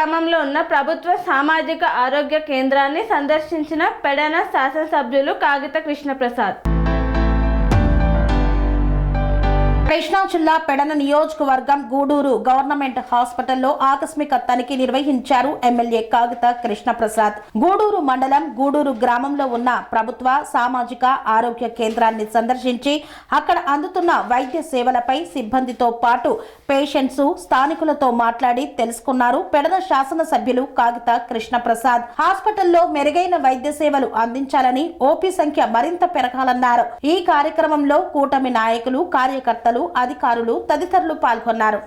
గ్రామంలో ఉన్న ప్రభుత్వ సామాజిక ఆరోగ్య కేంద్రాన్ని సందర్శించిన పెడన శాసనసభ్యులు కాగిత కృష్ణప్రసాద్. కృష్ణా జిల్లా పెడన నియోజకవర్గం గూడూరు గవర్నమెంట్ హాస్పిటల్లో ఆకస్మిక తనిఖీ నిర్వహించారు ఎమ్మెల్యే కాగిత కృష్ణప్రసాద్. గూడూరు మండలం గూడూరు గ్రామంలో ఉన్న ప్రభుత్వ సామాజిక ఆరోగ్య కేంద్రాన్ని సందర్శించి అక్కడ అందుతున్న వైద్య సేవలపై సిబ్బందితో పాటు పేషెంట్స్ స్థానికులతో మాట్లాడి తెలుసుకున్నారు. పెడన శాసనసభ్యులు కాగిత కృష్ణప్రసాద్ హాస్పిటల్లో మెరుగైన వైద్య సేవలు అందించాలని, ఓపీ సంఖ్య మరింత పెరగాలన్నారు. ఈ కార్యక్రమంలో కూటమి నాయకులు, కార్యకర్తలు, అధికారులు తదితరులు పాల్గొన్నారు.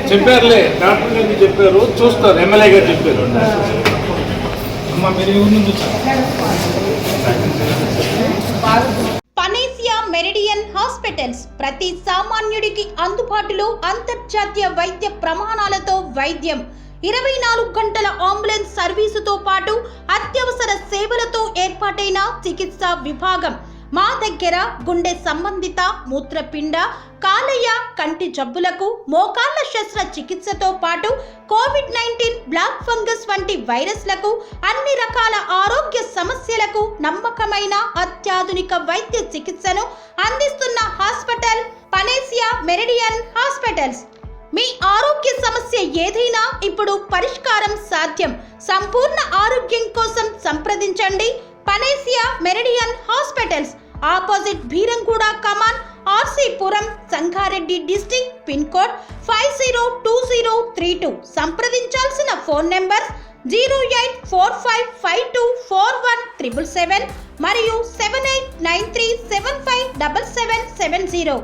చెప్పారులే, డాక్టర్ గారికి చెప్పారు, చూస్తారు, ఎమ్మెల్యే గారు చెప్పారు. పనేసియా మెరిడియన్ హాస్పిటల్స్ ప్రతి సామాన్యుడికి అందుబాటులో అంతర్జాతీయ వైద్య ప్రమాణాలతో వైద్యం, 24 గంటల అంబులెన్స్ సర్వీసుతో పాటు అత్యవసర సేవలతో ఏర్పాటైన చికిత్సా విభాగం. మా దగ్గర గుండె సంబంధిత, మూత్రపిండ, కాలేయ, కంటి జబ్బులకు, మోకాళ్ల శస్త్ర చికిత్సతో పాటు కోవిడ్-19, బ్లాక్ ఫంగస్ వంటి వైరస్లకు, అన్ని రకాల ఆరోగ్య సమస్యలకు నమ్మకమైన అత్యాధునిక వైద్య చికిత్సను అందిస్తున్న హాస్పిటల్ పనేసియా మెరిడియన్ హాస్పిటల్స్. మీ ఆరోగ్య సమస్య ఏదైనా ఇప్పుడు పరిష్కారం సాధ్యం. సంపూర్ణ ఆరోగ్యం కోసం సంప్రదించండి Panacea Meridian Hospitals, opposite Bheeramguda కమాన్, ఆర్సీపురం, సంగారెడ్డి డిస్ట్రిక్ట్, పిన్ కోడ్ 502032. సంప్రదించాల్సిన ఫోన్ నెంబర్ 0845524177 మరియు 7893757770.